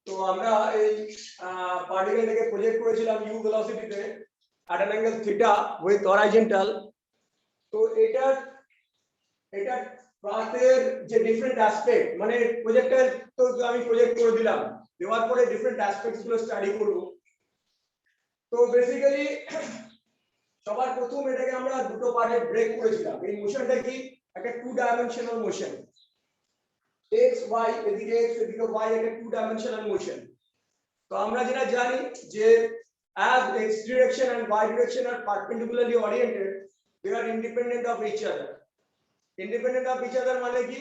তো আমরা এই পার্টিকেলটাকে প্রজেক্ট করেছিলাম you ভেলোসিটিতে at an angle theta with horizontal। তো এটা পাথের যে ডিফারেন্ট অ্যাসপেক্ট মানে প্রজেক্টর তো আমি প্রজেক্ট করে দিলাম, দেওয়ার পরে ডিফারেন্ট অ্যাসপেক্টস গুলো স্টাডি করব। তো বেসিক্যালি সবার প্রথম এটাকে আমরা দুটো পার্টে ব্রেক করেছিলাম। এই মোশনটা কি একটা two dimensional motion, x y এদিকে x এদিকে y একটা টু ডাইমেনশনাল মোশন। তো আমরা যেটা জানি যে as x direction and y direction are perpendicularly oriented, they are independent of each other। independent of each other মানে কি,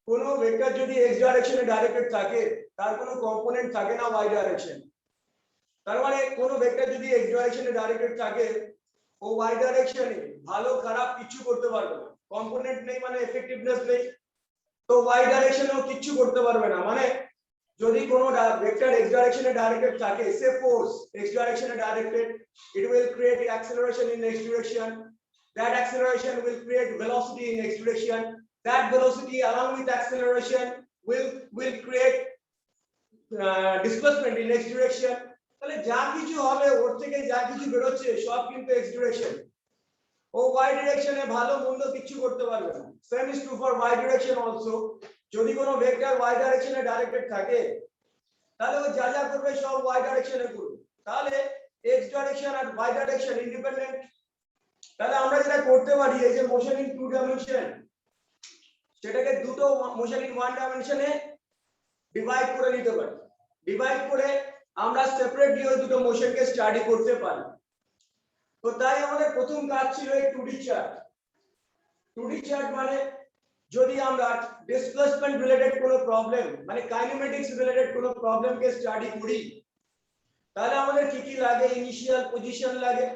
কোনো ভেক্টর যদি x ডাইরেকশনে ডাইরেক্টেড থাকে তার কোনো কম্পোনেন্ট থাকে না y ডাইরেকশন। তার মানে কোনো ভেক্টর যদি x ডাইরেকশনে ডাইরেক্টেড থাকে ও y ডাইরেকশনে ভালো খারাপ কিছু করতে পারবে না, কম্পোনেন্ট নেই মানে এফেক্টিভনেস নেই, তো y ডাইরেকশনেও কিছু করতে পারবে না। মানে যদি কোনো ভেক্টর x ডাইরেকশনে ডাইরেক্টেড থাকে, সে ফোর্স x ডাইরেকশনে directed, it will create acceleration in x direction, that acceleration will create velocity in x direction, that velocity along with acceleration will create displacement in x direction। তাহলে যা কিছু হবে ওর থেকে যা কিছু বের হচ্ছে সব কিন্তু x direction, ও y direction এ ভালো মন্দ কিছু করতে পারবে না। same is true for y direction also। যদি কোনো ভেক্টর y ডাইরেকশনে ডাইরেক্টেড থাকে তাহলে ও যা যা করবে সব y ডাইরেকশনে করবে, তাহলে x ডাইরেকশন আর y ডাইরেকশন ইন্ডিপেন্ডেন্ট। তাহলে আমরা যেটা করতে পারি এই যে মোশন ইন টু ডাইমেনশন সেটাকে দুটো মোশন ইন ওয়ান ডাইমেনশনে ডিভাইড করে নিতে পারি। ডিভাইড করে আমরা সেপারেটলি ওই দুটো মোশনকে স্টাডি করতে পারি। তো তাই আমাদের প্রথম কাজ ছিল এই 2D চার্ট। 2D চার্ট মানে যদি আমরা ডিসপ্লেসমেন্ট রিলেটেড কোনো প্রবলেম মানে কাইনেমেটিক্স রিলেটেড কোনো প্রবলেমকে স্টাডি করি তাহলে আমাদের কি কি লাগে, ইনিশিয়াল পজিশন লাগে,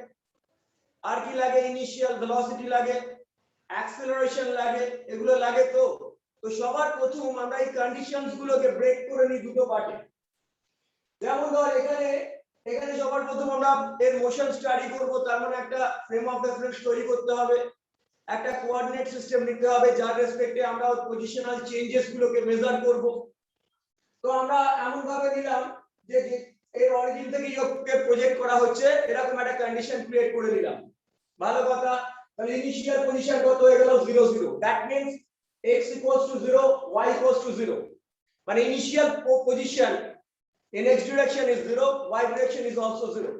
আর কি লাগে, ইনিশিয়াল ভেলোসিটি লাগে, অ্যাক্সেলারেশন লাগে, এগুলো লাগে। তো সবার প্রথম আমরা এই কন্ডিশনস গুলোকে ব্রেক করে নিই দুটো পার্টে। যেমন ধর এখানে সবার প্রথম আমরা এর মোশন স্টাডি করব, তার মানে একটা ফ্রেম অফ রেফারেন্স তৈরি করতে হবে, একটা কোঅর্ডিনেট সিস্টেম নিতে হবে যার রেসপেক্টে আমরা পজিশনাল চেঞ্জেস গুলোকে মেজার করব। তো আমরা এমন ভাবে নিলাম যে এর অরিজিন থেকে ইউকে প্রজেক্ট করা হচ্ছে এরকম একটা কন্ডিশন ক্রিয়েট করে নিলাম। ভালো কথা। তাহলে ইনিশিয়াল পজিশন কত হয়ে গেল 0 0, that means x equals to 0, y equals to 0, মানে initial position in x direction is 0, y direction is also 0।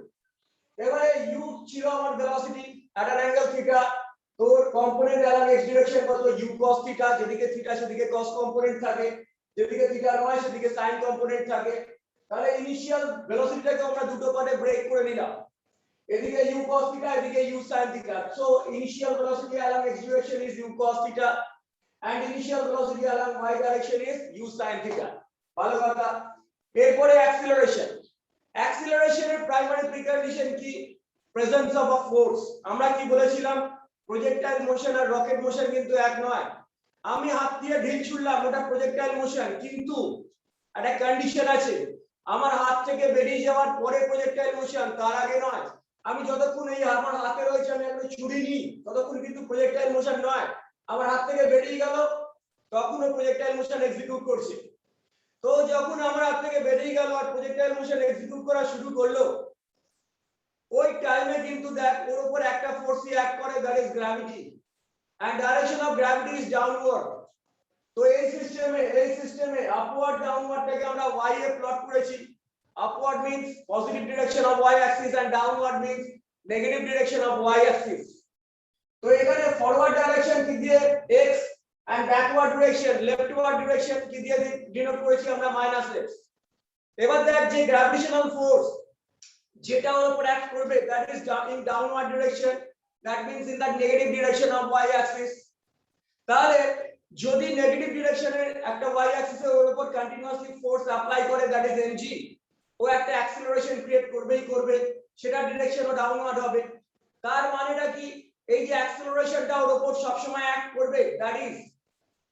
এবারে u ছিল আমার velocity at an angle theta, তো কম্পোনেন্ট along x direction কত u cos theta, যেদিকে theta সেদিকে cos component থাকে, যেদিকে থিটা নয় সেদিকে sin কম্পোনেন্ট থাকে। তাহলে ইনিশিয়াল ভেলোসিটিটাকে আমরা দুটো পার্টে ব্রেক করে নিলাম, এদিকে u cos theta এদিকে u sin theta। So initial velocity along x direction is u cos theta and initial velocity along y direction is u sin theta। ভালো কথা। এরপরে অ্যাক্সিলারেশনের প্রাইমারি প্রিকন্ডিশন কি, প্রেজেন্স অফ আ ফোর্স। আমরা কি বলেছিলাম, projectile motion আর rocket motion কিন্তু এক নয়। আমি হাত দিয়ে ঢিল ছুড়লাম ওটা প্রজেক্টাইল মোশন, কিন্তু একটা কন্ডিশন আছে, আমার হাত থেকে বেরিয়ে যাওয়ার পরে প্রজেক্টাইল মোশন, তার আগে নয়। আমি যতক্ষণ এই আমার হাতে রয়েছে আমি একটা ছুরি নিই ততক্ষণ কিন্তু প্রজেক্টাইল মোশন নয়, আমার হাত থেকে বেরিয়ে গেল তখনও প্রজেক্টাইল মোশন এক্সিকিউট করছে। তো যখন আমার হাত থেকে বেরিয়ে গেল আর প্রজেক্টাইল মোশন এক্সিকিউট করা শুরু করলো, ওই টাইমে কিন্তু দেখ ওর উপর একটা ফোর্স অ্যাক্ট করে, that is gravity, and direction of gravity is downward. তো এই সিস্টেমে আপওয়ার্ড ডাউনওয়ার্ডটাকে আমরা y এ প্লট করেছি। Upward means positive direction of y axis and downward means negative direction of y axis. তো এখানে ফরওয়ার্ড ডাইরেকশন কি দিয়ে x and backward direction leftward direction কি দিয়ে ডিনোট করেছি আমরা -x। এবার দেখ যে গ্র্যাভিটেশনাল ফোর্স যেটা ওর উপর অ্যাক্ট করবে that is in downward direction, that means in the negative direction of y axis। তাহলে যদি নেগেটিভ ডিরেকশনের একটা y axis এর উপর কন্টিনিউয়াসলি ফোর্স অ্যাপ্লাই করে that is mg, ও একটা অ্যাক্সিলারেশন ক্রিয়েট করবে, সেটা ডিরেকশনও ডাউনওয়ার্ড হবে। তার মানেটা কি, এই যে অ্যাক্সিলারেশনটা ওর উপর সব সময় অ্যাক্ট করবে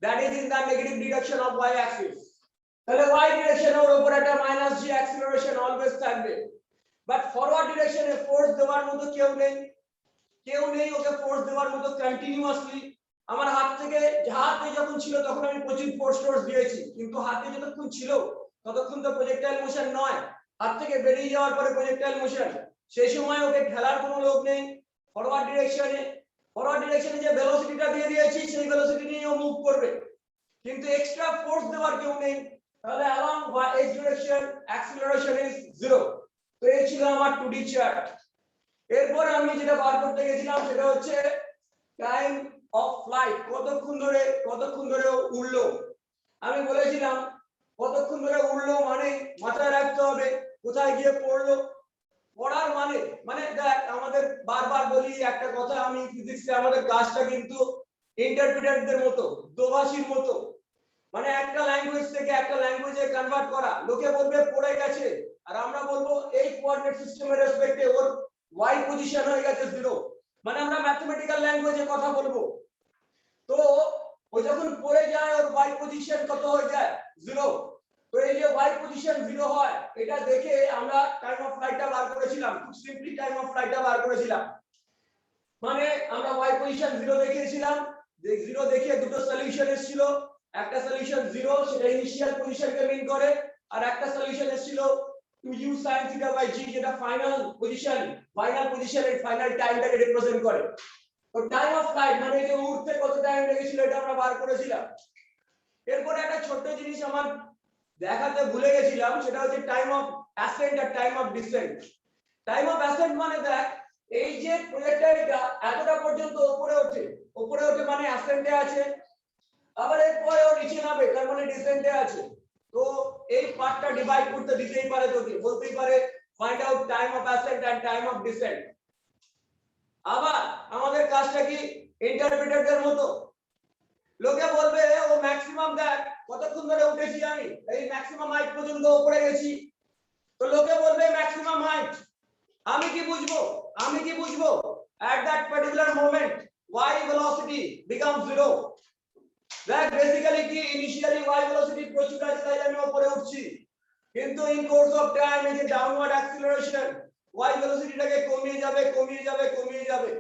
that is in the negative direction of y axis। তাহলে y direction এর উপর একটা -g অ্যাক্সিলারেশন অলওয়েজ থাকবে, বাট ফরওয়ার্ড ডিরেকশনে ফোর্স দেওয়ার মতো কেউ নেই ওকে ফোর্স দেওয়ার মতো কন্টিনিউয়াসলি। আমার হাতে যখন ছিল তখন আমি প্রচুর ফোর্স দিয়েছি, কিন্তু হাতে যতক্ষণ ছিল ততক্ষণ তো প্রজেক্টাইল মোশন নয়, হাত থেকে বেরিয়ে যাওয়ার পরে প্রজেক্টাইল মোশন, সেই সময় ওকে ঠেলার কোনো লোক নেই। ফরওয়ার্ড ডিরেকশনে যে ভেলোসিটিটা দিয়ে দিয়েছি সেই ভেলোসিটি নিয়ে ও মুভ করবে, কিন্তু এক্সট্রা ফোর্স দেওয়ার কেউ নেই, তাহলে along x direction acceleration is 0। তো এই ছিল আমার 2D চার্ট। এরপর আমি যেটা বার করতে গেছিলাম সেটা হচ্ছে টাইম অফ ফ্লাইট, কতক্ষণ ধরে উড়লো। আমি বলেছিলাম কতক্ষণ ধরে উড়লো মানে মাথায় রাখতে হবে কোথায় গিয়ে পড়লো। পড়ার মানে দেখ, আমাদের বারবার বলি একটা কথা, আমি ফিজিক্সে আমাদের কাজটা কিন্তু ইন্টারপ্রেটারদের মতো, দোভাষীর মতো, মানে একটা ল্যাঙ্গুয়েজ থেকে একটা ল্যাঙ্গুয়েজে কনভার্ট করা। লোকে বলবে পড়ে গেছে, আর আমরা বলবো এই কোঅর্ডিনেট সিস্টেমের রেসপেক্টে ওর y পজিশন হয়ে গেছে 0, মানে আমরা ম্যাথমেটিক্যাল ল্যাঙ্গুয়েজে কথা বলবো। তো ও যখন পড়ে যায় ওর y পজিশন কত হয়ে যায় 0। তো এই যে y পজিশন 0 হয়, এটা দেখে আমরা টাইম অফ ফ্লাইটটা বার করেছিলাম, খুব সিম্পলি টাইম অফ ফ্লাইটটা বার করেছিলাম। মানে আমরা y পজিশন 0 দেখিয়েছিলাম, যে 0 দেখিয়ে দুটো সলিউশন এসেছিল, একটা সলিউশন 0 সেটা ইনিশিয়াল পজিশনকে মিন করে, আর একটা সলিউশন এসেছিল 2u sin theta by g যেটা ফাইনাল পজিশনের ফাইনাল টাইমটাকে রিপ্রেজেন্ট করে। তো টাইম অফ ফ্লাইট মানে যে উঠতে কত টাইম লেগেছিল এটা আমরা বার করেছিলাম। এরপরে একটা ছোট্ট জিনিস আমার দেখাতে ভুলে গেছিলাম, সেটা হচ্ছে টাইম অফ অ্যাসেন্ট আর time of descent. Time of ascent মানে দেখ, এই যে প্রজেক্টাইলটা এতটা পর্যন্ত উপরে ওঠে মানে অ্যাসেন্টে আছে, আবার এরপরে ও নিচে নামে তার মানে ডিসেন্টে আছে। তো এই পার্টটা ডিভাইড করতে দিতেই পারে, তোকে বলতেই পারে find out time of ascent and time of descent. আবার আমাদের কাজটা কি ইন্টারপ্রেটারদের মতো, লোকে বলবে ও ম্যাক্সিমাম দেখ কতক্ষণ ধরে উঠেছি, আমি এই ম্যাক্সিমাম হাইট পর্যন্ত উপরে গেছি। তো লোকে বলবে ম্যাক্সিমাম হাইট, আমি কি বুঝবো at that particular moment y velocity becomes 0। দেখ বেসিক্যালি কি ইনিশিয়ালি y velocity প্রচুর আছে তাই আমি উপরে উঠছি, কিন্তু ইন কোর্স অফ টাইম এই যে ডাউনওয়ার্ড অ্যাক্সিলারেশন y ভেলোসিটিটাকে কমিয়ে যাবে।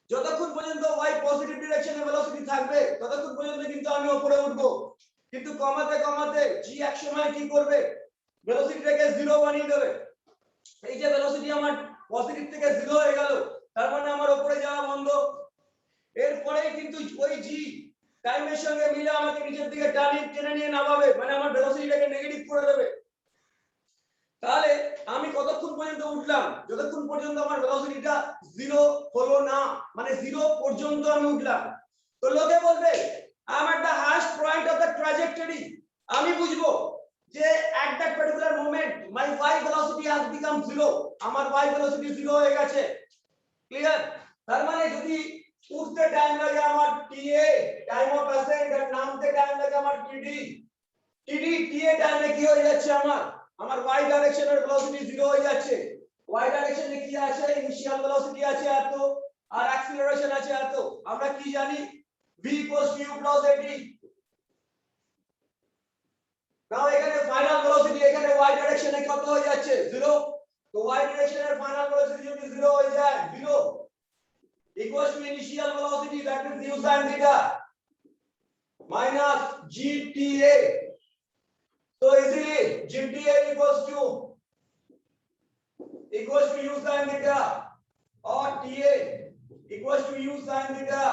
যতক্ষণ পর্যন্ত y পজিটিভ ডিরেকশনে ভেলোসিটি থাকবে ততক্ষণ পর্যন্ত কিন্তু আমি উপরে উঠবো, কিন্তু কমাতে g এক সময় কি করবে, ভেলোসিটিটাকে 0 বানিয়ে দেবে। এই যে ভেলোসিটি আমার পজিটিভ থেকে 0 হয়ে গেল, তার মানে আমার উপরে যাওয়া বন্ধ। এরপরে কিন্তু ওই g টাইমের সঙ্গে মিলে আমাকে নিচের দিকে টেনে নিয়ে নামাবে, মানে আমার ভেলোসিটিটাকে নেগেটিভ করে দেবে। তাহলে আমি কতক্ষণ পর্যন্ত উঠলাম, যতক্ষণ পর্যন্ত আমার ভেলোসিটিটা 0 হলো না, মানে 0 পর্যন্ত আমি উঠলাম। তো লোকে বলবে I am at the highest point of the trajectory, আমি বুঝবো যে at that particular moment my y velocity has become 0, আমার y velocity 0 হয়ে গেছে। ক্লিয়ার? তার মানে যদি উঠতে টাইম লাগে আমার ta টাইম অফ অ্যাসেন্ট, আর নামতে টাইম লাগে আমার td ta টাইমে কি হয়ে যাচ্ছে, আমার y ডাইরেকশনের ভেলোসিটি 0 হয়ে যাচ্ছে। y ডাইরেকশনে কি আছে, ইনিশিয়াল ভেলোসিটি আছে এত, আর অ্যাক্সিলারেশন আছে এত। আমরা কি জানি v u + at। নাও এখানে ফাইনাল ভেলোসিটি এখানে y ডাইরেকশনে কত হয়ে যাচ্ছে 0। তো y ডাইরেকশনের ফাইনাল ভেলোসিটি যদি 0 হয়ে যায়, 0 equals to initial velocity, that is u sin theta minus gta। so easily gta equals to u sin theta or ta equals to u sin theta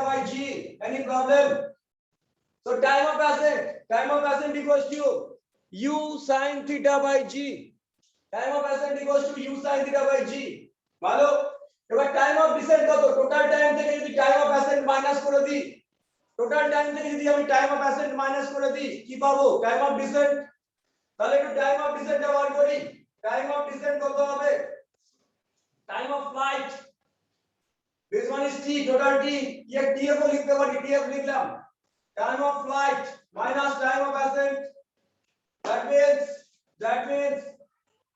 by g। any problem? So time of ascent equals to u sin theta by g। time of ascent equals to u sin theta by g। ভালো, এবার time of dissent কত, total time থেকে যদি time of accent minus করে দিই, কি পাবো, time of dissent. তাহলে একটু টাইম অফ ডিসেন্টটা বার করি। টাইম অফ ডিসেন্ট কত হবে, time of flight this one is t, total t, ये tf को लिखते पाরি, tf লিখলাম, time of flight minus time of ascent, that means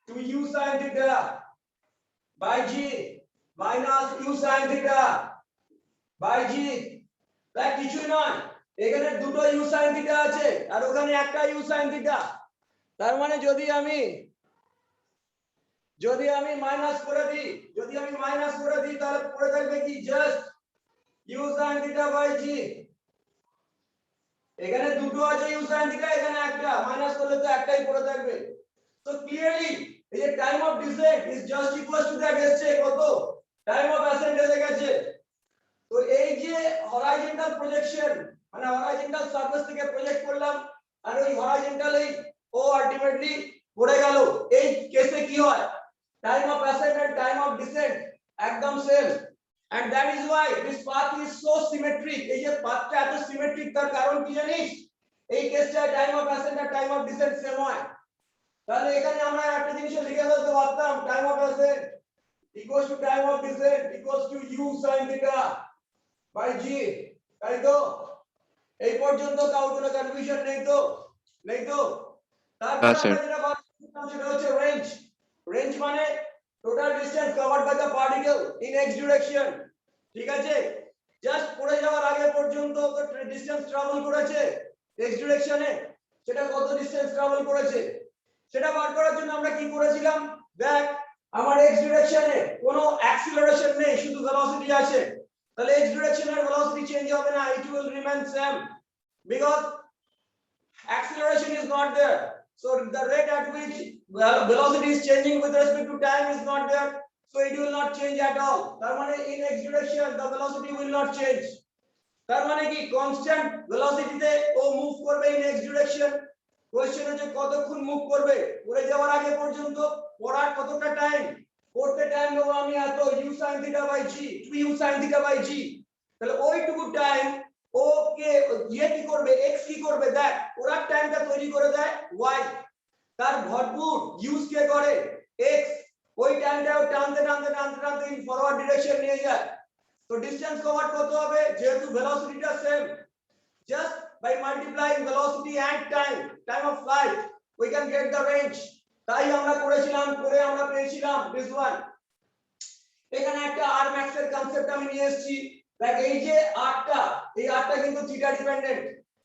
2u sin theta by g minus u sin theta by g। তাই কিছুই নয়, এখানে দুটো u sin theta আছে আর ওখানে একটা u sin theta। তার মানে যদি আমি মাইনাস করে দিই, তাহলে পড়ে থাকবে কি, just u sin theta by g এখানে দুটো আছে u sin থিটা, এখানে একটা, মাইনাস করলে তো একটাই পড়ে থাকবে। So clearly এই যে time of descent is just equal to that এসছে কত, টাইম অফ অ্যাসেন্ট এসে গেছে। তো এই যে হরাইজন্টাল প্রজেকশন, মানে হরাইজন্টাল সারফেস থেকে প্রজেক্ট করলাম, আর ওই হরাইজন্টাল এই ও আলটিমেটলি পড়ে গেল। এই কেসে কি হয়, time of ascent and time of descent একদম same, and that is why this path is so symmetric। এই যে পাথটা এত সিমেট্রিক, তার কারণ কি জানিস, এই কেসটায় টাইম অফ অ্যাসেন্ট আর টাইম অফ ডিসেন্ট সেম হয়। তাহলে এখানে আমরা একটা জিনিস লিখে ফেলতে পারতাম, time of ascent equals to time of descent equals to u sin theta by g, তাই তো? এই পর্যন্ত কাউ কোনো কনফিউশন নেই তো? নেই তো? তারপর স্যার। আমরা যেটা বলছিলাম সেটা হচ্ছে রেঞ্জ। রেঞ্জ মানে total distance covered by the particle in x direction. ঠিক আছে, জাস্ট পড়ে যাওয়ার আগে পর্যন্ত ডিসটেন্স ট্রাভেল করেছে x ডিরেকশনে, সেটা কত ডিসটেন্স ট্রাভেল করেছে সেটা বার করার জন্য আমরা কি করেছিলাম, দেখ আমার x ডিরেকশনে কোনো অ্যাক্সিলারেশন নেই, শুধু ভেলোসিটি আছে, তাহলে x ডিরেকশনের ভেলোসিটি চেঞ্জ হবে না, it will remain same because acceleration is not there, so the rate at which velocity is changing with respect to time is not there, so it will not change at all। তার মানে in x direction the velocity will not change, তার মানে কি constant ভেলোসিটিতে ও move করবে in x direction। Question হচ্ছে কতক্ষণ move করবে, পড়ে যাওয়ার আগে পর্যন্ত, পড়ার কতটা টাইম, পড়তে টাইম নেব আমি এত u sin theta by g, 2u sin theta by g, তাহলে ওইটুকু টাইম ও কে ইয়ে কি করবে, x কি করবে, দেখ ওরা টাইমটা তৈরি করে দেয় y, তার ভরপুর ইউজ কে করে x, ওই টাইমটাও টানতে টানতে টানতে টানতে ইন ফরওয়ার্ড ডিরেকশন নিয়ে যায়। তো ডিসটেন্স কভার কত হবে, যেহেতু ভেলোসিটিটা same, just by multiplying velocity and time of flight we can get the range। তাই আমরা করেছিলাম, করে আমরা পেয়েছিলাম this one। এখানে একটা r max এর কনসেপ্ট আমি নিয়ে এসেছি, দেখ এই যে r টা, এই r টা কিন্তু theta dependent,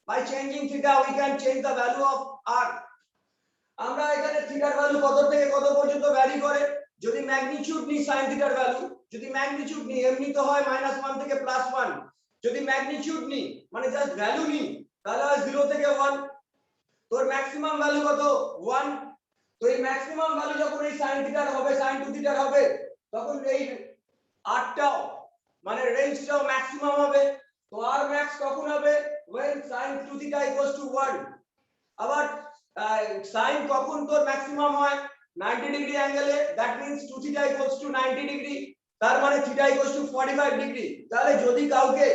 by changing theta we can change the value of r। আমরা এখানে থিটার ভ্যালু কত থেকে কত পর্যন্ত ভ্যারি করে, যদি ম্যাগনিটিউড নি sin থিটার ভ্যালু, যদি ম্যাগনিটিউড নি এমনি তো হয় -1 থেকে +1, যদি ম্যাগনিটিউড নি মানে জাস্ট ভ্যালু নি তাহলে হয় 0 থেকে 1, তোর ম্যাক্সিমাম ভ্যালু কত 1। তো এই ম্যাক্সিমাম ভ্যালু যখন এই sin থিটার হবে, sin 2 থিটার হবে, তখন এই r-টাও মানে রেঞ্জটাও ম্যাক্সিমাম হবে। তো r max কখন হবে, when sin 2 থিটা = 1। আবার sin কখন তোর ম্যাক্সিমাম হয়, 90 ডিগ্রি অ্যাঙ্গেলে, দ্যাট মিন্স 2 থিটা = 90 ডিগ্রি, তার মানে থিটা = 45 ডিগ্রি। তাহলে যদি কাউকে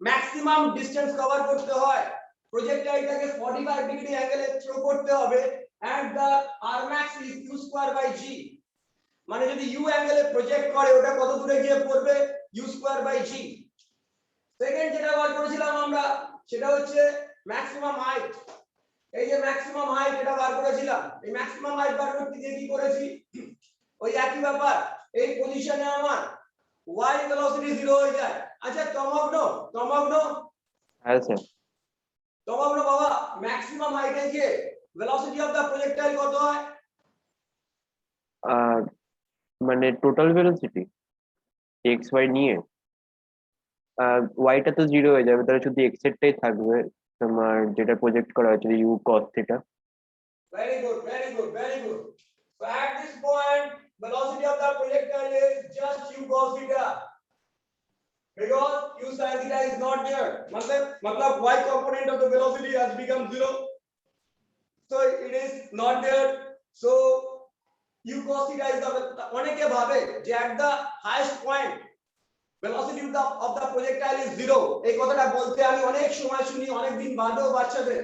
ম্যাক্সিমাম ডিসটেন্স কভার করতে হয়, প্রজেক্টাইলটাকে 45 ডিগ্রি অ্যাঙ্গেলে থ্রো করতে হবে, and the r max is u²/g, মানে যদি u অ্যাঙ্গেলে প্রজেক্ট করে ওটা কত দূরে গিয়ে পড়বে, u²/g। সেকেন্ড যেটা বার করেছিলাম আমরা সেটা হচ্ছে ম্যাক্সিমাম হাইট। এই যে ম্যাক্সিমাম হাইট এটা বার করেছিলাম, এই ম্যাক্সিমাম হাইট বার করতে গিয়ে কি করেছি, ওই একই ব্যাপার, এই পজিশনে আমার y ভেলোসিটি 0 হয়ে যায়। আচ্ছা তমগ্ন, হ্যাঁ স্যার। তমগ্ন বাবা, ম্যাক্সিমাম হাইটে গিয়ে ভেলোসিটি অফ দা প্রজেক্টাইল কত হয়, মানে টোটাল ভেলোসিটি এক্স ওয়াই নিয়ে ওয়াইটা তো 0 হয়ে যাবে, তাহলে শুধু এক্স এরটাই থাকবে, তোমার যেটা প্রজেক্ট করা হয়েছে u cos theta. very good, very good, very good। So at this point velocity of the projectile is just u cos theta, because u sin theta is not there, matlab y component of the velocity has become 0, so it is not there, so u cos theta is the, অনেকে ভাবে যে at the highest point velocity of the projectile is 0, এই কথাটা বলতে আমি অনেক সময় শুনি, অনেক দিন বাদেও বাচ্চাদের,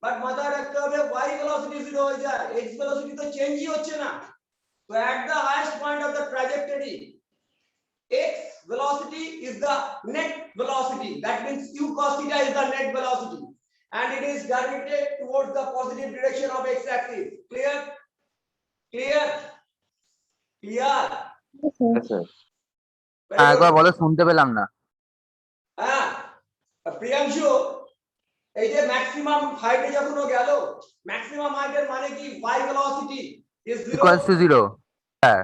বাট মাথায় রাখতে হবে y velocity 0 হয়ে যায়, x velocity তো চেঞ্জই হচ্ছে না। So at the highest point of the trajectory x velocity is the net velocity, that means u cos theta is the net velocity, and it is directed towards the positive direction of x axis। Clear? Clear? Clear? হ্যাঁ sir. Very একবার good। বলো, শুনতে পেলাম না। হ্যাঁ প্রিয়াংশু, এই যে maximum হাইটে যখন ও গেল, ম্যাক্সিমাম হাইটের মানে কি y velocity is 0, equals to 0। হ্যাঁ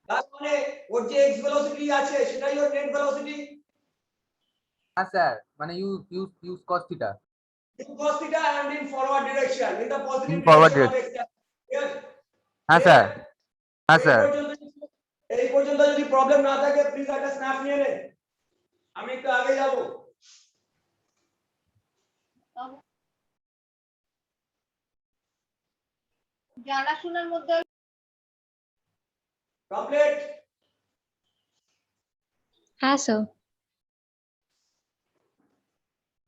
তার মানে ওর যে x velocity আছে সেটাই ওর নেট velocity। হ্যাঁ স্যার, মানে u u u cos theta. u cos theta and in forward direction, in the positive In forward direction of x axis. Clear? হ্যাঁ স্যার, হ্যাঁ এই স্যার। পর্যন্ত যদি প্রবলেম না থাকে প্লিজ একটা স্ন্যাপ নিয়ে নে, আমি একটু আগে যাব। জানাশোনার মধ্যে কমপ্লিট? হ্যাঁ স্যার।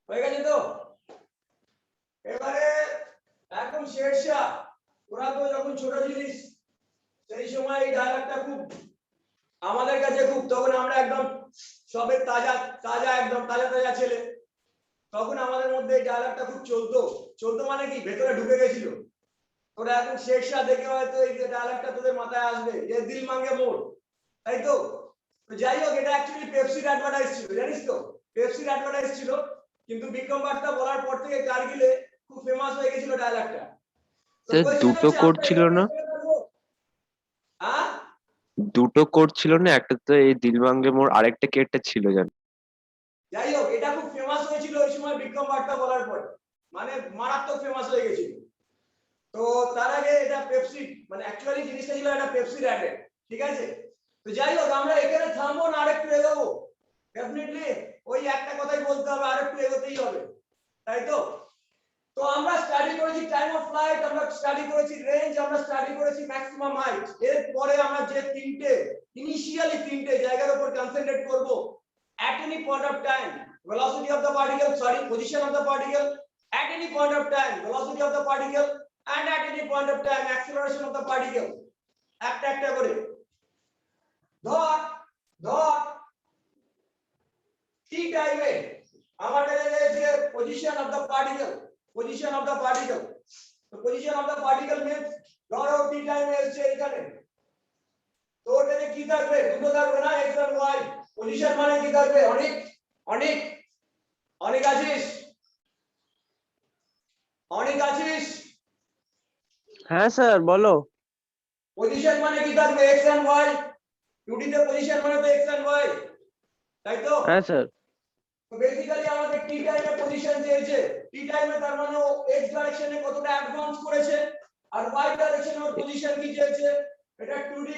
হয়ে গেছে তো? এবারে একদম শেরশাহ, ওরা তো যখন ছোট জিনিস সেই সময় এই ডায়ালগটা খুব আমাদের কাছে খুব, তখন আমরা একদম সবে তাজা তাজা একদম তাজা তাজা ছেলে, তখন আমাদের মধ্যে এই ডায়ালগটা খুব চলতো মানে কি ভেতরে ঢুকে গেছিল। তোরা এখন শেরশাহ দেখে হয়তো এই ডায়ালগটা তোদের মাথায় আসবে যে দিল মাঙ্গে মোর, তাই তো? তো যাই হোক, এটা অ্যাকচুয়ালি পেপসির অ্যাডভার্টাইজ ছিল, জানিস তো? পেপসির অ্যাডভার্টাইজ ছিল, কিন্তু বিক্রম বার্তা বলার পর থেকে কারগিলে খুব ফেমাস হয়ে গেছিল ডায়ালগটা। স্যার দুটো কোড ছিল না? হ্যাঁ, দুটো কোড ছিল না, একটা তো এই দিলমাঙ্গে মোর, আরেকটা কি একটা ছিল জান? যাই হোক, এটা খুব ফেমাস হয়েছিল ওই সময় বিক্রম বার্তা বলার পর, মানে মারাত্মক ফেমাস হয়ে গেছিল। তো তার আগে এটা পেপসি, মানে অ্যাকচুয়ালি জিনিসটা ছিল এটা পেপসির অ্যাড, ঠিক আছে? তো যাই হোক, আমরা এখানে থামবো না, আরেকটু এগোবো ডেফিনেটলি। ওই একটা কথাই বলতে হবে, আরেকটু এগোতেই হবে, তাই তো? তো আমরা স্টাডি করেছি টাইম অফ ফ্লাইট, আমরা স্টাডি করেছি রেঞ্জ, আমরা স্টাডি করেছি ম্যাক্সিমাম হাইট। এরপরে আমরা যে ইনিশিয়ালি তিনটে জায়গার উপর কনসেন্ট্রেট করব। at any point of time velocity of the particle, sorry, position of the particle, at any point of time velocity of the particle, and at any point of time acceleration of the particle, একটা একটা করে ধর ধর t টাইমে আমাদের যে position of the particle, position of the particle, তো position of the particle means ধরো t টাইমে এসে এখানে, তো ওটাতে কি থাকবে? দুটো থাকবে না, x আর y। পজিশন মানে কি থাকবে? অনেক অনেক অনেক আছিস, অনেক আছিস? হ্যাঁ স্যার বলো। পজিশন মানে কি থাকবে? x and y। 2D তে পজিশন মানে তো x and y, তাই তো? হ্যাঁ স্যার। তো বেসিক্যালি আমাদের t টাইমে পজিশন দিয়েছে, t টাইমে তার মানে ও x ডাইরেকশনে কতটা অ্যাডভান্স করেছে, আর y ডাইরেকশনে ওর পজিশন কি চেয়েছে, এটা 2D।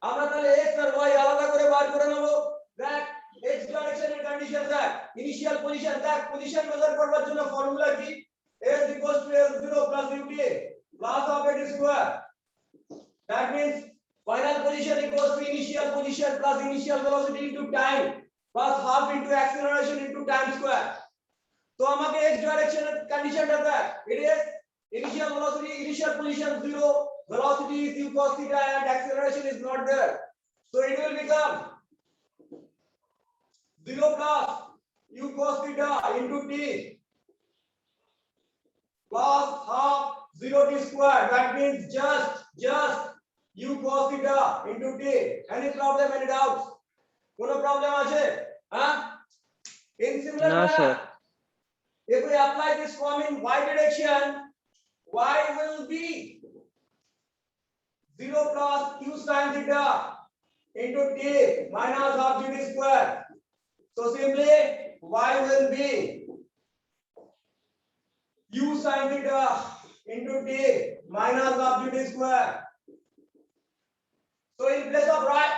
আমরা তাহলে x আর y আলাদা করে বার করে নেব। দেখ x ডাইরেকশনের কন্ডিশন দেখ, ইনিশিয়াল পজিশন দেখ, পজিশন মেজার করবার জন্য ফর্মুলা কি? s equals to s0 plus uta plus of it square, that means final position equals to initial position plus initial velocity into time plus half into acceleration into time square। তো আমাকে x ডাইরেকশনের কন্ডিশনটা দেখ, it is initial velocity, initial position 0, velocity is u cos theta and acceleration is not there, so it will become 0 plus u cos theta into t plus half 0 t square, that means just u cos theta into t। Any problem, any doubts? কোনো problem আছে? হ্যাঁ, in similar না sir. manner if we apply this form in y direction, y will be 0 plus q sin theta into t minus half gt square, so simply y will be u sin theta into t minus half gt square। So in place of right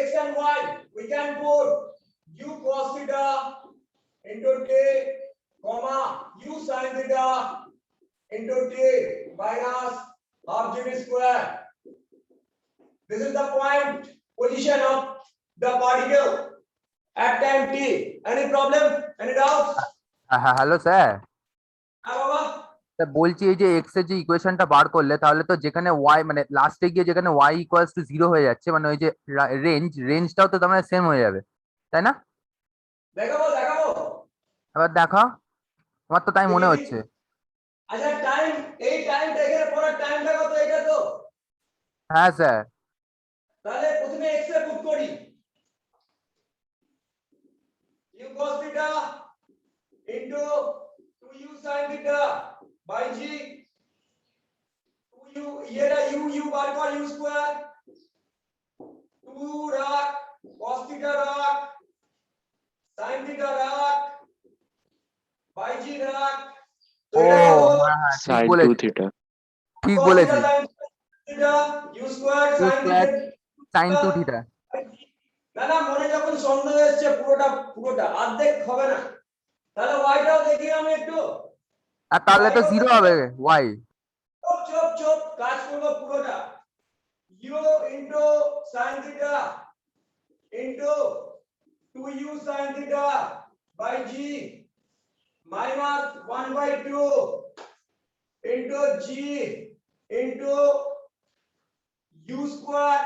x and y, we can put u cos theta into t, comma u sin theta into t minus half gt square। This is the point position of the particle at time t। Any problem? Any doubts? হ্যাঁ hello sir. হ্যাঁ বাবা, sir বলছি এই যে x এর যে ইকুয়েশনটা বার করলে, তাহলে তো যেখানে ওয়াই মানে লাস্টে গিয়ে যেখানে ওয়াই ইকুয়ালস টু 0 হয়ে যাচ্ছে, মানে ওই যে রেঞ্জটাও তো তার মানে সেম হয়ে যাবে, তাই না? দেখাবো দেখাবো। এবার দেখাও, আমার তো তাই মনে হচ্ছে। আচ্ছা টাইম, এই টাইমটা এখানে পড়ার টাইমটা কত? এটা তো, হ্যাঁ স্যার। তাহলে প্রথমে x এ পুট করি u cos theta into 2u sin theta by g, 2u এটা u বার কর, u স্কয়ার 2 রাখ, cos theta রাখ, sin theta রাখ, by g রাখ, তো ও এটা কত হ্যাঁ হ্যাঁ ঠিক সাইন টু বলেছিস, থিটা। ঠিক cos বলেছিস। theta sin theta u square u sin square sine two theta। Theta. না না, মনে যখন সন্দেহ এসছে পুরোটা পুরোটা অর্ধেক হবে না, তাহলে ওয়াইটাও দেখি আমি একটু। আর তাহলে তো জিরো হবে ওয়াই। চুপ চুপ চুপ, কাজ করবো পুরোটা। u into sin theta into 2u sin theta by g minus 1 by 2 into g into u square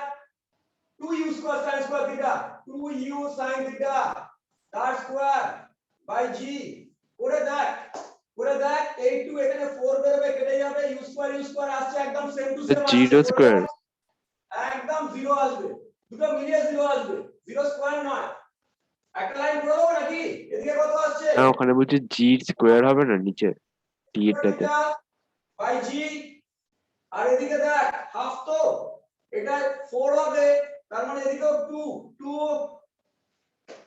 2u square sin square theta 2u sin theta that square by g করে দেখ 8 2 এখানে 4 বেরোবে, কেটে যাবে, u square আসছে একদম same to same আসছে, zero square. একদম জিরো আসবে, দুটো মিলিয়ে জিরো আসবে, জিরো স্কোয়ার নয়। একটা লাইন করে দেবো নাকি? এদিকে কত আসছে? না ওখানে বলছে জি স্কোয়ার হবে না নিচে টি এটাতে। বাই জি, আর এদিকে দেখ হাফ, তো এটা 4 হবে, তার মানে এদিকেও 2 2,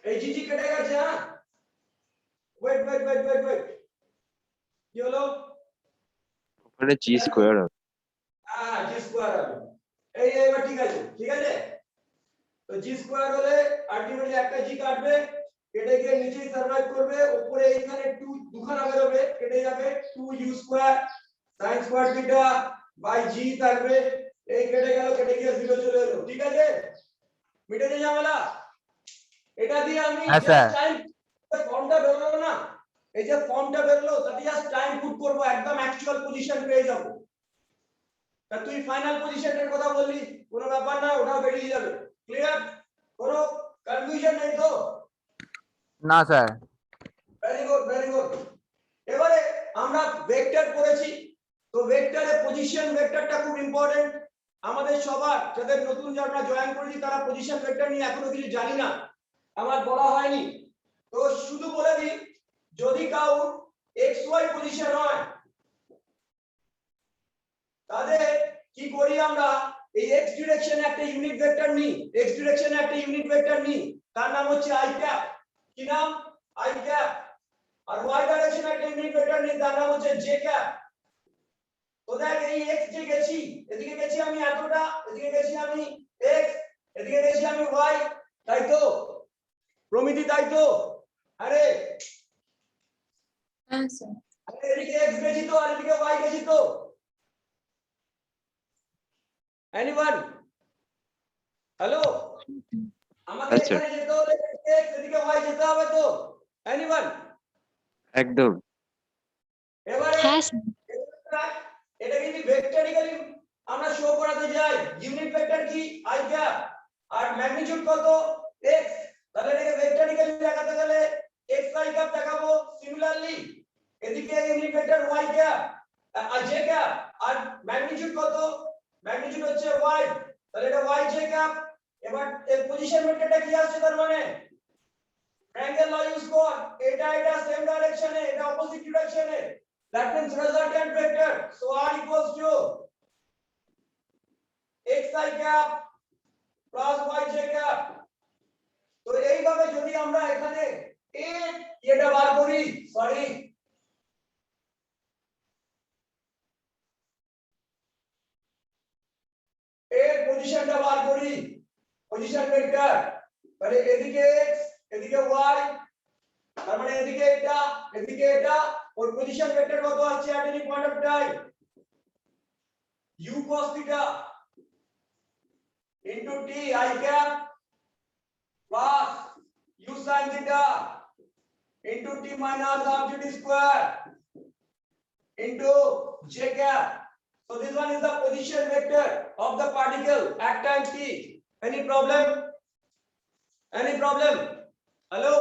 এই জি জি কেটে গেছে। হ্যাঁ ওয়েট কি হলো? ওখানে জি স্কোয়ার হবে। হ্যাঁ জি স্কোয়ার হবে। এই এবার ঠিক আছে, ঠিক আছে। তো জি স্কোয়ার হলে আলটিমেটলি একটা জি কাটবে, কেটে গিয়ে নিচেই সার্ভাইভ করবে, উপরে এইখানে 2 দুখানা বেরোবে, কেটে যাবে, 2u square sin square theta by G থাকবে, এই কেটে গেল, কেটে গিয়ে 0 চলে এলো, ঠিক আছে, মিটে গেছে ঝামেলা। এটা দিয়ে আমি হ্যাঁ জাস্ট স্যার। টাইম, ফর্মটা বেরোলো না, এই যে ফর্মটা বেরোলো তাতে জাস্ট টাইম পুট করব, একদম অ্যাকচুয়াল পজিশন পেয়ে যাব। তা তুই ফাইনাল পজিশনের কথা বললি, কোনো ব্যাপার না, ওটাও বেরিয়ে যাবে, ক্লিয়ার? কোনো কনফিউশন নেই তো? না sir. Very good very good. এবারে আমরা ভেক্টর পড়েছি, তো ভেক্টরে পজিশন ভেক্টরটা খুব ইম্পর্টেন্ট আমাদের সবার, যাদের নতুন যারা জয়েন করেছি তারা পজিশন ভেক্টর নিয়ে এখনো কিছু জানি না, আমার বলা হয়নি, তো শুধু বলে দিই, যদি কাউ এক্স ওয়াই পজিশন হয় তাহলে কি করি আমরা, এই এক্স ডিরেকশনে একটা ইউনিট ভেক্টর নিই, এক্স ডিরেকশনে একটা ইউনিট ভেক্টর নিই, তার নাম হচ্ছে আই ক্যাপ। কি নাম? I cap. আর y ডাইরেকশনে একটা ইউনিট ভেক্টর নিই, তার নাম হচ্ছে j ক্যাপ। তো দেখ এই x যে গেছি, এদিকে গেছি আমি এতটা, এদিকে গেছি আমি x, এদিকে গেছি আমি y, তাই তো প্রমিতি, তাই তো? আরে হ্যাঁ স্যার। এদিকে x গেছি তো, আর এদিকে y গেছি তো, এনিওয়ান? হ্যালো, আমাকে আচ্ছা এখানে যেতে হলে x, এদিকে y যেতে হবে তো, এনিওয়ান? একদম। এবারে হ্যাঁ স্যার। এটা কিন্তু ভেক্টরিক্যালি আমরা শো করাতে যাই, ইউনিট ভেক্টর কি i ক্যাপ, আর ম্যাগনিটিউড কত x, তাহলে এটাকে ভেক্টরিক্যালি দেখাতে গেলে x i ক্যাপ দেখাবো, সিমিলারলি এদিকে ইউনিট ভেক্টর y ক্যাপ আর j ক্যাপ, আর ম্যাগনিটিউড কত, ম্যাগনিটিউড হচ্ছে y, তাহলে এটা y j ক্যাপ। এবার এই পজিশন ভেক্টরটা কি আসছে, তার মানে ট্রায়াঙ্গেল ল ইউজ কর, এটা সেম ডাইরেকশনে, এটা অপোজিট ডাইরেকশনে, that means resultant vector, so r equals to xi cap plus yj cap। তো এইভাবে যদি আমরা এখানে এটা বার করি, সরি এর পজিশনটা বার করি, পজিশন ভেক্টর, তাহলে এদিকে x এদিকে y, তার মানে এদিকে এটা এদিকে এটা, ওর পজিশন ভেক্টর কত আছে at any point of time, u cos theta into t I cap plus u sin theta into t minus half gt square into j cap. So this one is the position vector of the particle at time t. Any problem? Any problem? Hello?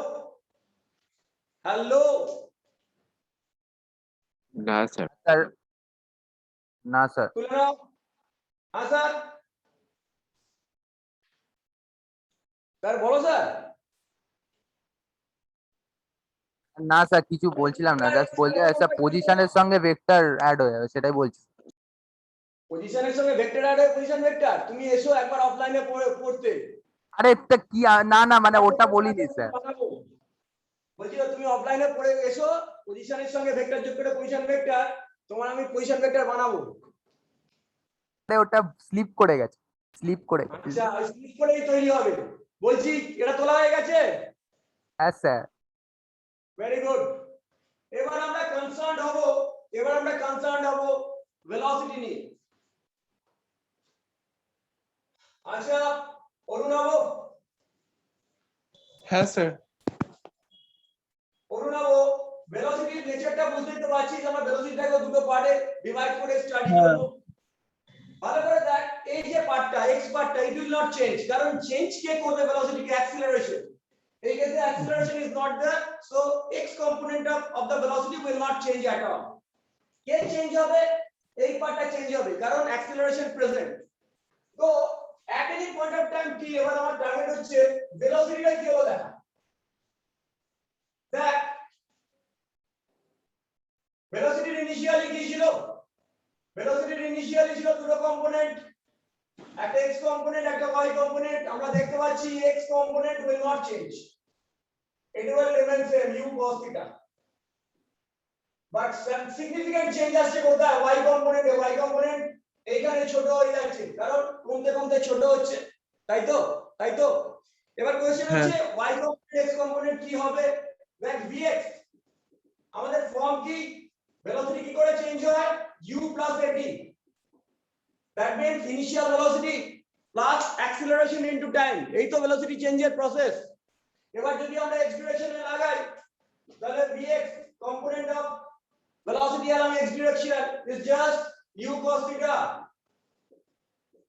Hello? না sir. Sir না sir. তুলে নাও। হ্যাঁ sir, sir বলো sir. না sir কিছু বলছিলাম না, just বলছি স্যার পজিশনের সঙ্গে ভেক্টর অ্যাড হয়ে যাবে, সেটাই বলছি। পজিশনের সঙ্গে ভেক্টর অ্যাড হয়, পজিশন ভেক্টর, তুমি এসো একবার অফলাইনে পড়তে। আরে তা কি না না মানে ওটা বলিনি স্যার। বলছি তুমি অফলাইনে পড়ে এসো, পজিশনের সঙ্গে ভেক্টর যোগ করে পজিশন ভেক্টর, তোমার আমি পজিশন ভেক্টর বানাবো। ওটা স্লিপ করে গেছে, স্লিপ করে আচ্ছা স্লিপ করেই তৈরি হবে। বলছি এটা তোলা হয়ে গেছে? হ্যাঁ স্যার। Very good. এবার আমরা কনসার্ন হব ভেলোসিটি নিয়ে। আচ্ছা অরুণাভ, হ্যাঁ স্যার। ভেলোসিটির নেচারটা বুঝতে তো পারছিস, আমরা ভেলোসিটিটাকে দুটো পার্টে ডিভাইড করে স্টাডি হ্যাঁ। করব। ভালো করে দেখ, এই যে পার্টটা x পার্টটা ইট উইল নট চেঞ্জ, কারণ চেঞ্জ কে করবে ভেলোসিটিকে? অ্যাক্সিলারেশন। এই ক্ষেত্রে acceleration is not there, so x component of the velocity will not change at all. কে চেঞ্জ হবে? এই পার্টটা চেঞ্জ হবে, কারণ অ্যাক্সিলারেশন প্রেজেন্ট। তো at any point of time t, এবার আমার টার্গেট হচ্ছে ভেলোসিটিটা কি হলো দেখা। দেখ ভেলোসিটির ইনিশিয়ালি কি ছিল? ভেলোসিটির ইনিশিয়ালি ছিল দুটো কম্পোনেন্ট, একটা x কম্পোনেন্ট একটা y কম্পোনেন্ট। আমরা দেখতে পাচ্ছি x component will not change, it will remain same u cos theta, but some significant change আসছে কোথায়? y কম্পোনেন্টে। y কম্পোনেন্ট এইখানে ছোট হয়ে যাচ্ছে, কারণ কমতে কমতে ছোট হচ্ছে, তাই তো? এবার কোশ্চেন হচ্ছে y কম্পোনেন্ট x কম্পোনেন্ট কি হবে? দেখ vx আমাদের ফর্ম কি, ভেলোসিটি কি করে চেঞ্জ হয়? u plus at, that means initial velocity plus acceleration into time, এই তো ভেলোসিটি চেঞ্জের প্রসেস। এবার যদি আমরা x ডিরেকশনে লাগাই, তাহলে vx component of velocity along x direction is just u cos theta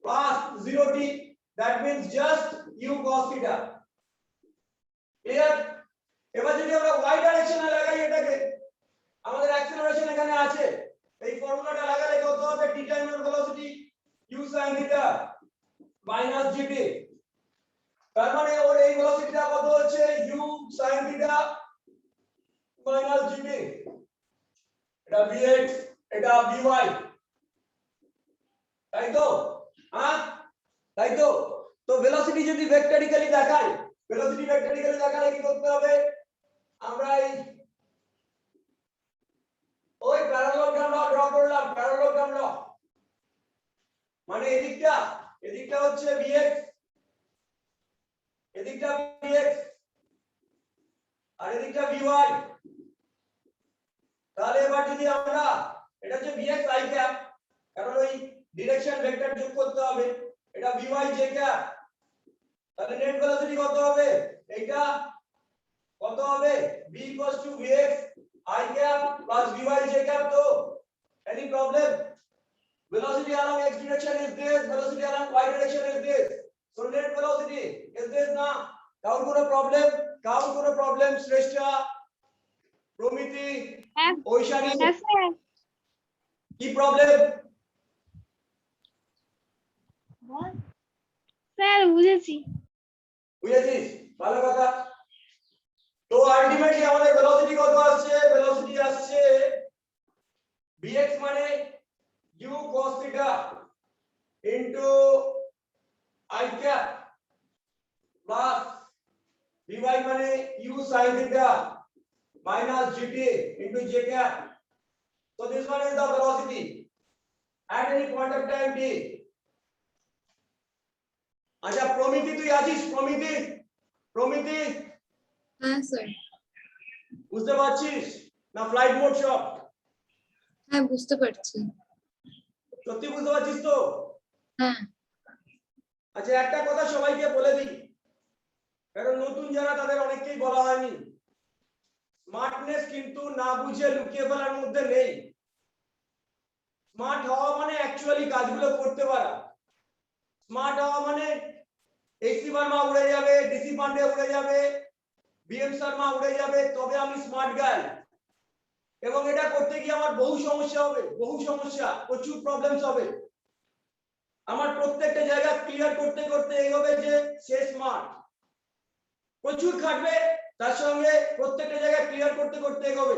plus 0t, that means just u cos theta, clear? এবার যদি আমরা y ডাইরেকশনে লাগাই এটাকে, আমাদের অ্যাক্সিলারেশন এখানে আছে, এই ফর্মুলাটা লাগালে কত হবে? t টাইমের velocity u sin theta minus gt, তার মানে ওর এই ভেলোসিটিটা কত হচ্ছে? u sin theta minus gt, এটা vx এটা vy, তাই তো? হ্যাঁ তাই তো? তো ভেলোসিটি যদি ভেক্টরিক্যালি দেখাই, দেখালে কি করতে হবে? আমরা এই ওই প্যারালোগ্রাম ল ড্র করলাম, প্যারালোগ্রাম ল মানে এদিকটা হচ্ছে vx, এদিকটা vx আর এদিকটা vy। তাহলে এবার যদি আমরা, এটা হচ্ছে vx i ক্যাপ, কারণ ওই ডিরেকশন ভেক্টর যোগ করতে হবে, এটা vy j ক্যাপ, তাহলে নেট ভেলোসিটি কত হবে? এইটা কত হবে? v vx i cap plus vy j cap. তো any problem? Velocity along x direction is this, velocity along y direction is this, so net velocity is this না? কাউর কোনো প্রবলেম? শ্রেষ্ঠা, প্রমিতি, হ্যাঁ ঐশানী, স্যার। কি প্রবলেম? স্যার বুঝেছি। বুঝেছিস? ভালো কথা। তো আলটিমেটলি আমাদের ভেলোসিটি কত আসছে? ভেলোসিটি আসছে vx মানে u cos theta into i cap plus vy মানে u sin theta minus gt into j cap. So this one is the velocity at any point of time t. আচ্ছা প্রমিতি তুই আছিস? প্রমিতি হ্যাঁ sir. বুঝতে পারছিস না? ফ্লাইট মোড সব হ্যাঁ বুঝতে পারছি। সত্যি বুঝতে পারছিস তো? হ্যাঁ। আচ্ছা একটা কথা সবাইকে বলে দিই, কারণ নতুন যারা তাদের অনেককেই বলা হয়নি, স্মার্টনেস কিন্তু না বুঝে লুকিয়ে ফেলার মধ্যে নেই। স্মার্ট হওয়া মানে অ্যাকচুয়ালি কাজগুলো করতে পারা। স্মার্ট হওয়া মানে এসি বার্মা উড়ে যাবে, ডিসি পান্ডে উড়ে যাবে, বিএম শর্মা উড়ে যাবে, তবে আমি স্মার্ট গাই। এবং এটা করতে গিয়ে আমার বহু সমস্যা, প্রচুর প্রবলেমস হবে। আমার প্রত্যেকটা জায়গা ক্লিয়ার করতে করতে এগোবে যে সে স্মার্ট, প্রচুর খাটবে, তার সঙ্গে প্রত্যেকটা জায়গা ক্লিয়ার করতে করতে এগোবে।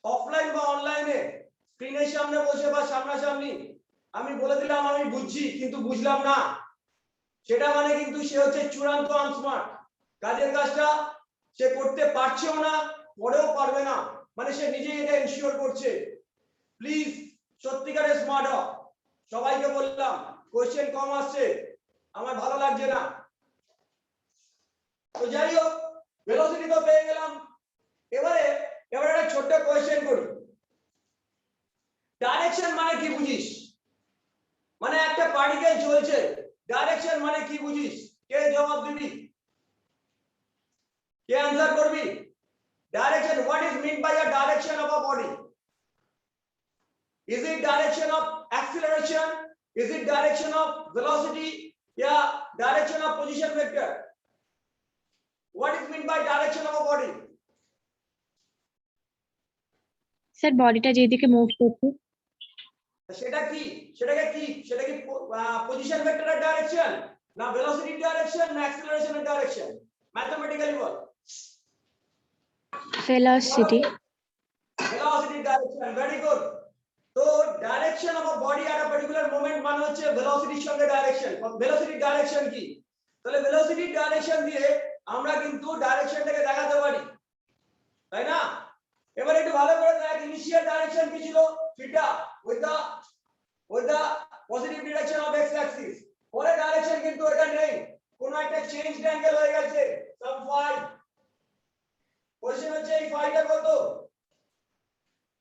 অফলাইন বা অনলাইনে স্ক্রিনের সামনে বসে বা সামনাসামনি আমি বলে দিলাম আমি বুঝছি কিন্তু বুঝলাম না, সেটা মানে কিন্তু সে হচ্ছে চূড়ান্ত আনস্মার্ট। কাজের কাজটা সে করতে পারছেও না, পরেও পারবে না, মানে সে নিজেই এটা এনশিওর করছে। প্লিজ সত্যিকারের স্মার্ট হও। সবাইকে বললাম কোশ্চেন কম আসছে, আমার ভালো লাগছে না। তো যাই হোক, ভেলোসিটি তো পেয়ে গেলাম। এবারে একটা ছোট্ট কোশ্চেন করি। ডাইরেকশন মানে কি বুঝিস? মানে একটা পার্টিকেল চলছে, ডাইরেকশন মানে কি বুঝিস? কে জবাব দিবি? কে आंसर করবি? Direction, what is meant by a direction of a body? Is it direction of acceleration? Is it direction of velocity? Yeah, direction of position vector. What is meant by direction of a body? Sir বডিটা যেদিকে move করছে সেটা কি? সেটাকে কি? সেটা কি position ভেক্টরের ডাইরেকশন, না ভেলোসিটির ডাইরেকশন, না অ্যাক্সিলারেশনের ডাইরেকশন? ম্যাথমেটিক্যালি বল। Velocity velocity direction, very good. তো direction of a body at a particular moment মানে হচ্ছে ভেলোসিটির সঙ্গে ডাইরেকশন। ভেলোসিটির ডাইরেকশন কি? তাহলে ভেলোসিটির ডাইরেকশন দিয়ে আমরা কিন্তু ডাইরেকশনটাকে দেখাতে পারি, তাই না? এবার একটু ভালো করে দেখ, ইনিশিয়াল ডাইরেকশন কি ছিল? Theta with the positive direction of x axis. পরে ডাইরেকশন কিন্তু এটা নেই, কোন একটা চেঞ্জ অ্যাঙ্গেল হয়ে গেছে, সাম ফাই। কোশ্চেন হচ্ছে এই ফাইটা কত?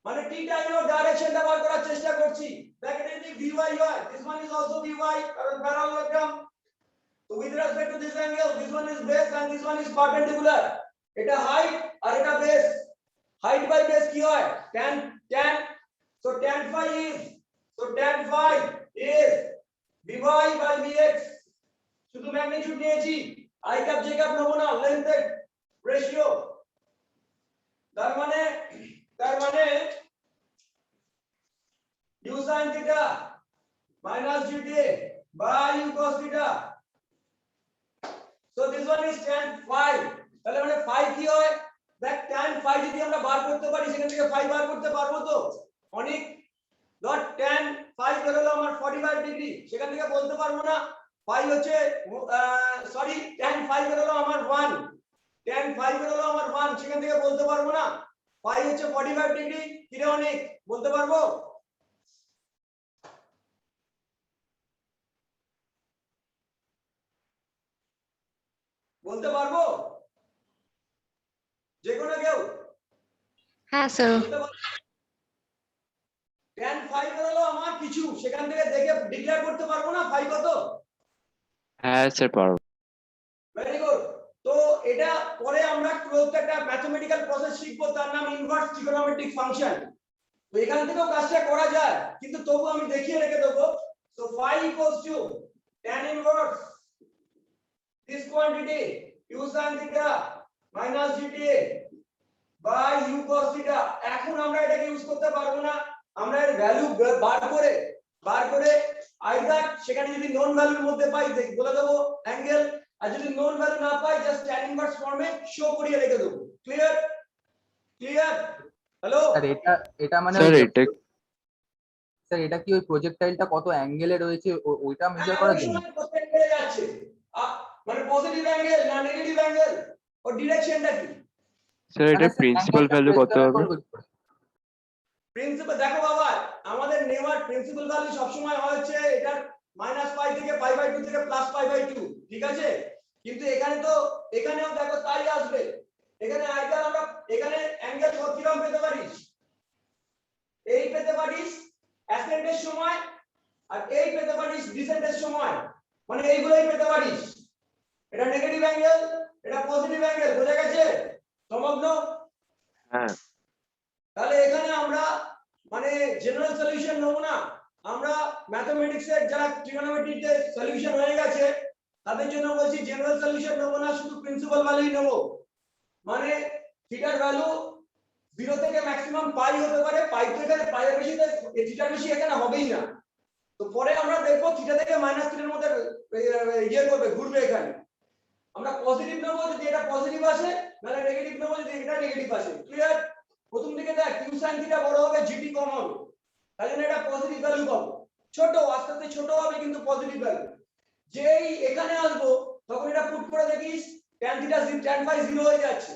মানে t টাইম অফ ডাইরেকশনটা বার করার চেষ্টা করছি। দেখ এটা যদি vy হয়, this one is also vy, কারণ প্যারালোগ্রাম। তো with respect to this angle, this one is base and this one is perpendicular. এটা হাইট আর এটা বেস। হাইট বাই বেস কি হয়? tan so tan phi is vy by vx। শুধু magnitude নিয়েছি, i cap j cap নেব না, length ratio. তার মানে u sin theta minus gta by u cos theta, so this one is tan phi। তাহলে মানে phi কি হয়? দেখ tan phi যদি আমরা বার করতে পারি, সেখান থেকে phi বার করতে পারবো তো? অনেক ডট tan phi বের হলো আমার 45 ডিগ্রি, সেখান থেকে বলতে পারবো না phi হচ্ছে সরি tan phi বের হলো আমার 1, tan phi বের হলো আমার 1, সেখান থেকে বলতে পারবো না phi হচ্ছে 45 ডিগ্রি। কি রে অনেক, বলতে পারবো? বলতে পারবো যে কোনো কেউ? হ্যাঁ স্যার। tan phi বের হলো আমার কিছু, সেখান থেকে দেখে ডিক্লেয়ার করতে পারবো না phi কত? হ্যাঁ স্যার পারবো। Very good. তো এটা পরে আমরা 12th একটা ম্যাথমেটিক্যাল প্রসেস শিখবো, তার নাম ইনভার্স ট্রিগোনোমেট্রিক ফাংশন। তো এখান থেকেও কাজটা করা যায়, কিন্তু তবু আমি দেখিয়ে রেখে দেবো। So phi equals to tan inverse this quantity u sin theta minus gta by u cos theta। এখন আমরা এটাকে ইউজ করতে পারবো না, আমরা এর ভ্যালু বার করে আইদার সেখানে যদি নন ভ্যালুর মধ্যে পাই বলে দেবো অ্যাঙ্গেল, আর যদি নন ভ্যালু না পাই জাস্ট tan ইনভার্স ফর্মে শো করিয়ে রেখে দেবো। ক্লিয়ার? হ্যালো স্যার এটা মানে স্যার এটা স্যার এটা কি ওই প্রজেক্টাইলটা কত অ্যাঙ্গেলে রয়েছে ওইটা মেজার করার জন্য? কত অ্যাঙ্গেলে যাচ্ছে, মানে পজিটিভ অ্যাঙ্গেল না নেগেটিভ অ্যাঙ্গেল, ও ডিরেকশনটা কি? স্যার এটা প্রিন্সিপাল ভ্যালু কত হবে? প্রিন্সিপাল দেখো বাবা, আমাদের নেওয়ার প্রিন্সিপাল ভ্যালু সব সময় হচ্ছে এটার -π থেকে π/2 থেকে +π/2, ঠিক আছে? কিন্তু এখানেও দেখো তাই আসবে। এখানে আইদার আমরা এখানে অ্যাঙ্গেল কিরকম পেতে পারিস? এই পেতে পারিস অ্যাসেন্ডের সময়, আর এই পেতে পারিস ডিসেন্ডের সময়, মানে এইগুলোই পেতে পারিস। এটা নেগেটিভ অ্যাঙ্গেল, এটা পজিটিভ অ্যাঙ্গেল, বোঝা গেছে? সমগ্র? হ্যাঁ। তাহলে এখানে আমরা মানে জেনারেল সলিউশন নেব না, আমরা ম্যাথমেটিক্সের যারা ট্রিগোনোমেট্রিতে সলিউশন হয়ে গেছে তাদের জন্য বলছি জেনারেল সলিউশন নেব না, শুধু প্রিন্সিপাল ভ্যালুই নেব। মানে থিটার ভ্যালু 0 থেকে ম্যাক্সিমাম পাই হতে পারে, পাই তো এখানে পাইয়ের বেশি, থিটার বেশি এখানে হবেই না। তো পরে আমরা দেখবো থিটা থেকে মাইনাস থিটার মধ্যে করবে, ঘুরবে এখানে। আমরা পজিটিভ নেব যদি এটা পজিটিভ আসে, নাহলে নেগেটিভ নেব যদি এটা নেগেটিভ আসে। ক্লিয়ার? প্রথম দিকে দেখ q sin থিটা বড় হবে, gt কম হবে, তাই জন্য এটা পজিটিভ ভ্যালু পাবো। ছোট আস্তে আস্তে ছোট হবে কিন্তু পজিটিভ ভ্যালু। যেই এখানে আসবো তখন এটা পুট করে দেখিস tan থিটা tan phi 0 হয়ে যাচ্ছে,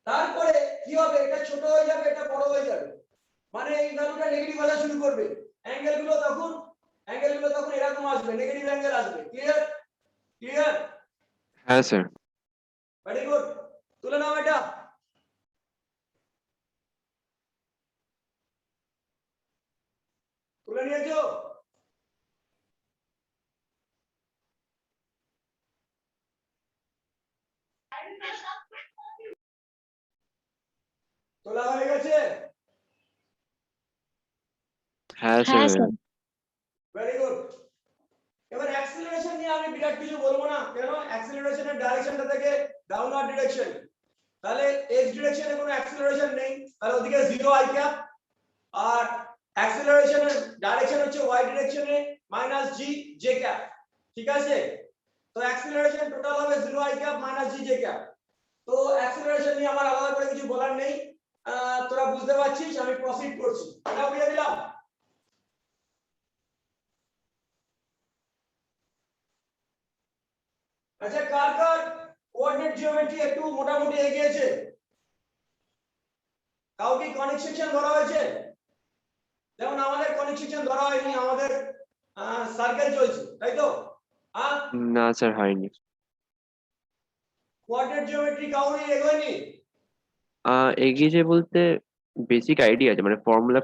তারপরে কি হবে, এটা ছোট হয়ে যাবে, এটা বড় হয়ে যাবে, মানে এই ভ্যালুটা নেগেটিভ আসা শুরু করবে, অ্যাঙ্গেলগুলো তখন এরকম আসবে, নেগেটিভ অ্যাঙ্গেল আসবে। ক্লিয়ার? ক্লিয়ার? হ্যাঁ স্যার। ভেরি গুড, তুলে নাও এটা। তুলে নিয়েছো? তোলা হয়ে গেছে? হ্যাঁ হ্যাঁ স্যার। স্যার। Very good. এবার অ্যাক্সিলারেশন নিয়ে আমি বিরাট কিছু বলবো না, কেন? অ্যাক্সিলারেশনের ডাইরেকশনটা থেকে ডাউনওয়ার্ড ডিরেকশন, তাহলে এক্স ডিরেকশনে কোনো অ্যাক্সিলারেশন নেই, তাহলে ওদিকে 0 আই ক্যাপ, আর অ্যাক্সিলারেশনের ডাইরেকশন হচ্ছে ওয়াই ডিরেকশনে মাইনাস জি জে ক্যাপ। ঠিক আছে? তো অ্যাক্সিলারেশন টোটাল হবে 0 I cap minus G J cap. তো অ্যাক্সিলারেশন নিয়ে আমার আলাদা করে কিছু বলার নেই, তোরা বুঝতে পারছিস, আমি প্রসিড করছি। এটা বুঝে দিলাম। আচ্ছা, কার কার কোঅর্ডিনেট জিওমেট্রি একটু মোটামুটি এগিয়েছে? কাউকে কনিক সেকশন ধরা হয়েছে? যেমন আমাদের কনিক সেকশন ধরা হয়নি, আমাদের সার্কেল চলছে, তাই তো? না স্যার, হয়নি। কোঅর্ডিনেট জিওমেট্রি কাউরি এগোয়নি? এগিয়েছে বলতে বেসিক আইডিয়া আছে, মানে ফর্মুলা